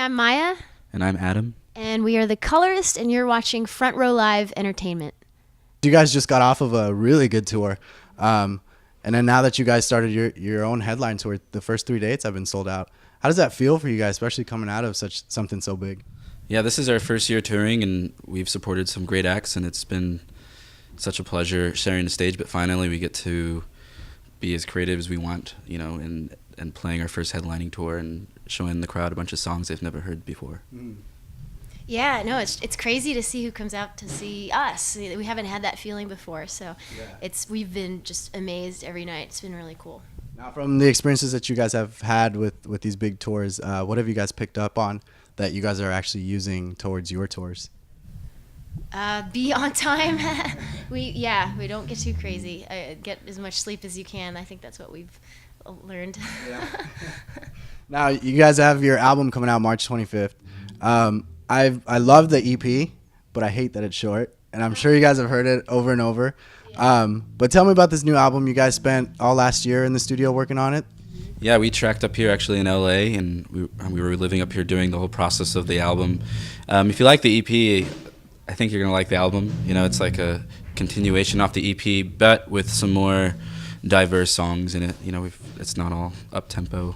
I'm Maya. And I'm Adam. And we are the Colourist, and you're watching Front Row Live Entertainment. You guys just got off of a really good tour. And then now that you guys started your own headline tour, the first 3 dates have been sold out. How does that feel for you guys, especially coming out of something so big? Yeah, this is our first year touring, and we've supported some great acts, and it's been such a pleasure sharing the stage. But finally, we get to be as creative as we want, and playing our first headlining tour and showing the crowd a bunch of songs they've never heard before. Yeah, no, it's crazy to see who comes out to see us. We haven't had that feeling before, so we've been just amazed every night. It's been really cool. Now, from the experiences that you guys have had with these big tours, what have you guys picked up on that you guys are actually using towards your tours? Be on time. We don't get too crazy. Get as much sleep as you can. I think that's what we've learned. Yeah. Now, you guys have your album coming out March 25th. I love the EP, but I hate that it's short, and I'm sure you guys have heard it over and over. But tell me about this new album. You guys spent all last year in the studio working on it. Yeah, we tracked up here actually in LA, and we were living up here during the whole process of the album. If you like the EP, I think you're gonna like the album. It's like a continuation off the EP, but with some more diverse songs in it. It's not all up tempo.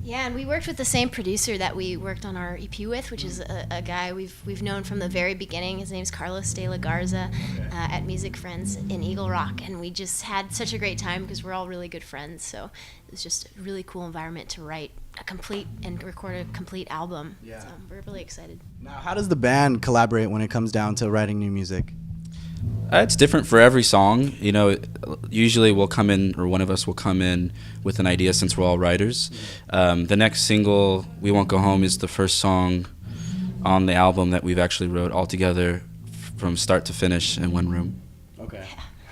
Yeah, and we worked with the same producer that we worked on our EP with, which is a guy we've known from the very beginning. His name's Carlos de la Garza at Music Friends in Eagle Rock, and we just had such a great time because we're all really good friends. So it was just a really cool environment to write a complete and record a complete album. Yeah. So we're really excited. Now, how does the band collaborate when it comes down to writing new music? It's different for every song. Usually we'll come in, or one of us will come in with an idea since we're all writers. The next single, We Won't Go Home, is the first song on the album that we've actually wrote all together from start to finish in one room. Okay.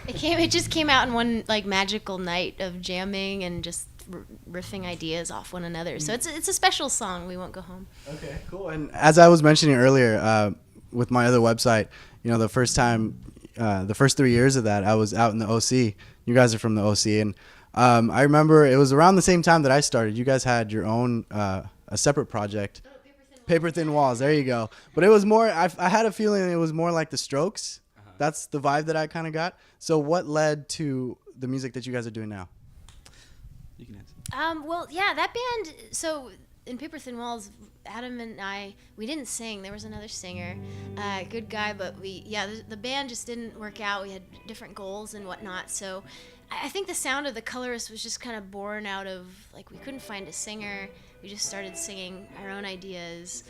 It just came out in one magical night of jamming and just riffing ideas off one another. So it's a special song, We Won't Go Home. Okay, cool. And as I was mentioning earlier with my other website, the first 3 years of that, I was out in the OC. You guys are from the OC, and I remember it was around the same time that I started. You guys had your own a separate project, Paper Thin Walls. There you go. But it was more. I had a feeling it was more like the Strokes. That's the vibe that I kind of got. So what led to the music that you guys are doing now? You can answer. Well, yeah, that band. So in Paper Thin Walls, Adam and I, we didn't sing. There was another singer, good guy, but the band just didn't work out. We had different goals and whatnot. So I think the sound of the Colourist was just kind of born out of, we couldn't find a singer. We just started singing our own ideas.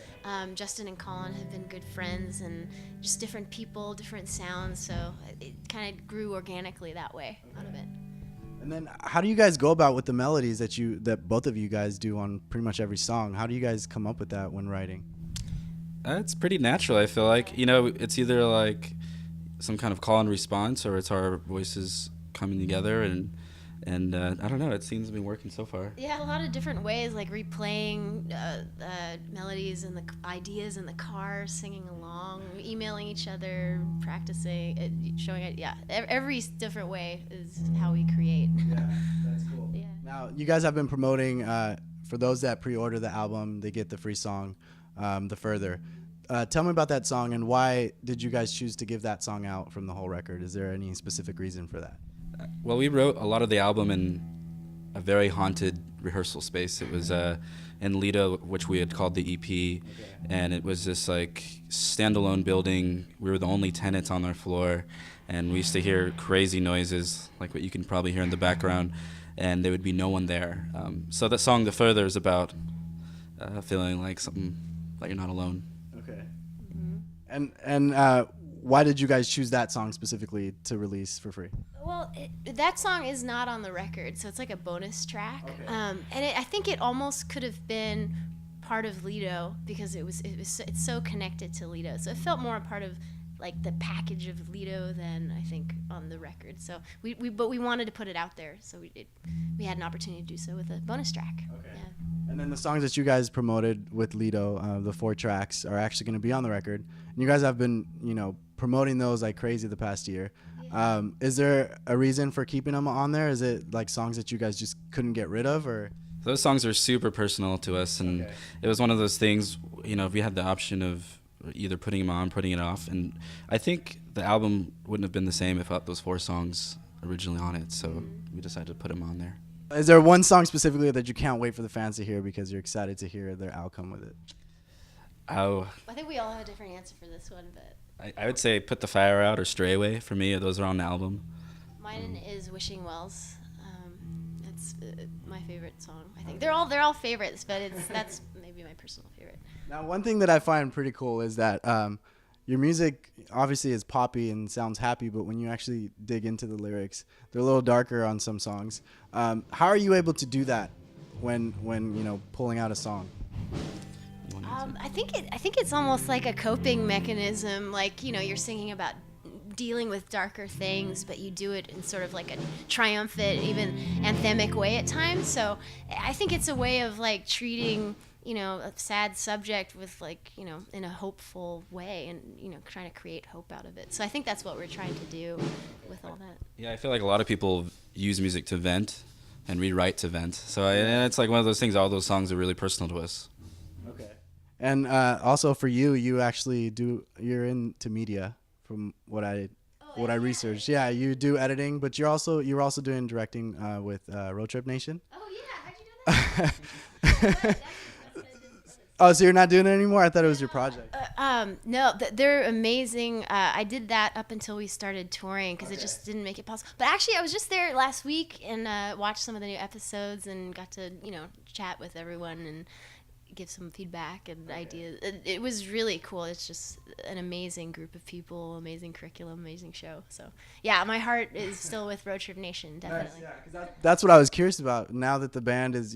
Justin and Colin have been good friends, and just different people, different sounds. So it kind of grew organically that way out of it. And then how do you guys go about with the melodies that both of you guys do on pretty much every song? How do you guys come up with that when writing? It's pretty natural, I feel like. It's either like some kind of call and response, or it's our voices coming together, and I don't know, it seems to be working so far. Yeah, a lot of different ways, like replaying melodies and the ideas in the car, singing along, emailing each other, practicing, showing it. Yeah, every different way is how we create. Yeah, that's cool. Yeah. Now, you guys have been promoting, for those that pre-order the album, they get the free song, The Further. Tell me about that song, and why did you guys choose to give that song out from the whole record? Is there any specific reason for that? Well, we wrote a lot of the album in a very haunted rehearsal space. It was in Lido, which we had called the EP, and it was this standalone building. We were the only tenants on our floor, and we used to hear crazy noises, like what you can probably hear in the background, and there would be no one there. So that song, The Further, is about feeling like something, like you're not alone. Okay. Mm-hmm. And why did you guys choose that song specifically to release for free? Well, that song is not on the record, so it's like a bonus track. Okay. I think it almost could have been part of Lido because it's so connected to Lido. So it felt more a part of the package of Lido than I think on the record. So we wanted to put it out there, so we had an opportunity to do so with a bonus track. Okay. Yeah. And then the songs that you guys promoted with Lido, the 4 tracks, are actually going to be on the record. And you guys have been, promoting those like crazy the past year. Is there a reason for keeping them on there? Is it like songs that you guys just couldn't get rid of, or? Those songs are super personal to us, and Okay. it was one of those things. If we had the option of either putting them on, putting it off, and I think the album wouldn't have been the same if those 4 songs originally on it. So we decided to put them on there. Is there one song specifically that you can't wait for the fans to hear because you're excited to hear their outcome with it? Oh, I think we all have a different answer for this one, but I would say "Put the Fire Out" or "Stray Away" for me. Those are on the album. mine is "Wishing Wells." It's my favorite song. I think they're all favorites, but that's maybe my personal favorite. Now, one thing that I find pretty cool is that your music obviously is poppy and sounds happy, but when you actually dig into the lyrics, they're a little darker on some songs. How are you able to do that when pulling out a song? I think it's almost like a coping mechanism. Like you're singing about dealing with darker things, but you do it in sort of like a triumphant, even anthemic way at times. So I think it's a way of like treating a sad subject with like in a hopeful way, and trying to create hope out of it. So I think that's what we're trying to do with all that. Yeah, I feel like a lot of people use music to vent and rewrite to vent. So and it's like one of those things. All those songs are really personal to us. Okay. And also for you, you're into media from what I researched. Yeah, you do editing, but you're also doing directing with Road Trip Nation. Oh yeah, how'd you know that? Oh, so you're not doing it anymore? I thought it was your project. No, they're amazing. I did that up until we started touring because it just didn't make it possible. But actually, I was just there last week and watched some of the new episodes and got to chat with everyone and give some feedback and ideas. It was really cool. It's just an amazing group of people, amazing curriculum, amazing show. So yeah, my heart is still with Road Trip Nation, definitely. Nice, yeah, 'cause that's what I was curious about. Now that the band is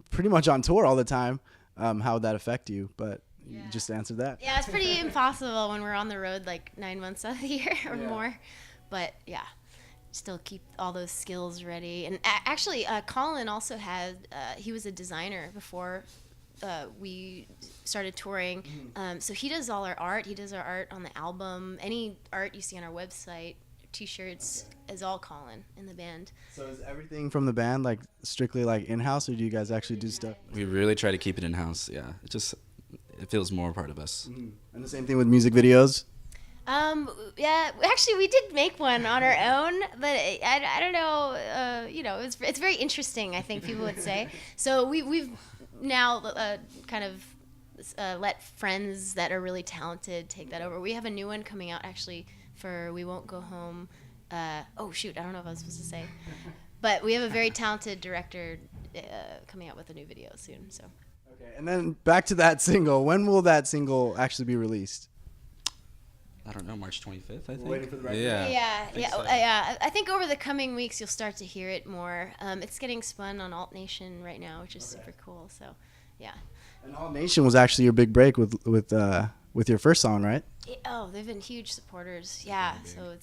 pretty much on tour all the time, how would that affect you? But you just answered that. Yeah, it's pretty impossible when we're on the road like 9 months out of the year or more. But yeah, still keep all those skills ready. And actually, Colin also had, he was a designer before we started touring. So he does all our art. He does our art on the album. Any art you see on our website, T-shirts, is all Colin in the band. So is everything from the band like strictly like in-house, or do you guys actually do stuff? We really try to keep it in-house. Yeah, it feels more a part of us. And the same thing with music videos. Yeah, actually, we did make one on our own, but I don't know. It's very interesting. I think people would say. So we've now kind of let friends that are really talented take that over. We have a new one coming out actually for We Won't Go Home. Oh shoot, I don't know if I was supposed to say, but we have a very talented director coming out with a new video soon. So. Okay, and then back to that single. When will that single actually be released? I don't know, March 25th, I think. Waiting for the record. Yeah. Yeah. I think over the coming weeks you'll start to hear it more. It's getting spun on Alt Nation right now, which is super cool. So, yeah. And All Nation was actually your big break with your first song, right? They've been huge supporters. Yeah. So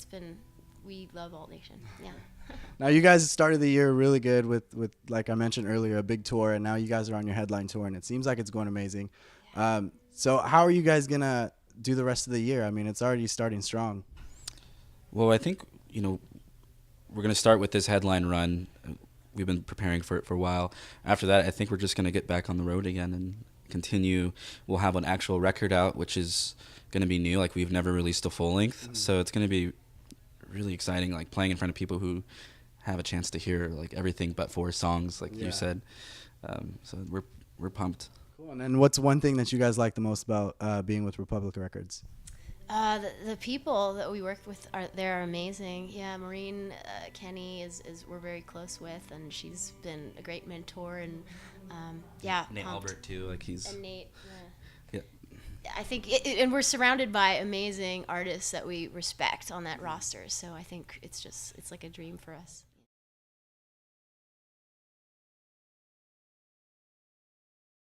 we love Alt Nation. Yeah. Now you guys started the year really good with like I mentioned earlier, a big tour, and now you guys are on your headline tour, and it seems like it's going amazing. So how are you guys gonna do the rest of the year? I mean, it's already starting strong. Well, I think we're gonna start with this headline run. We've been preparing for it for a while. After that, I think we're just gonna get back on the road again and continue. We'll have an actual record out, which is gonna be new. Like we've never released a full length, so it's gonna be really exciting. Like playing in front of people who have a chance to hear like everything but 4 songs, like you said. So we're pumped. Cool. And then what's one thing that you guys like the most about being with Republic Records? The people that we work with they're amazing. Yeah, Maureen Kenny is we're very close with, and she's been a great mentor. And Nate Albert too, like he's. And Nate. Yeah. I think, and we're surrounded by amazing artists that we respect on that roster. So I think it's like a dream for us.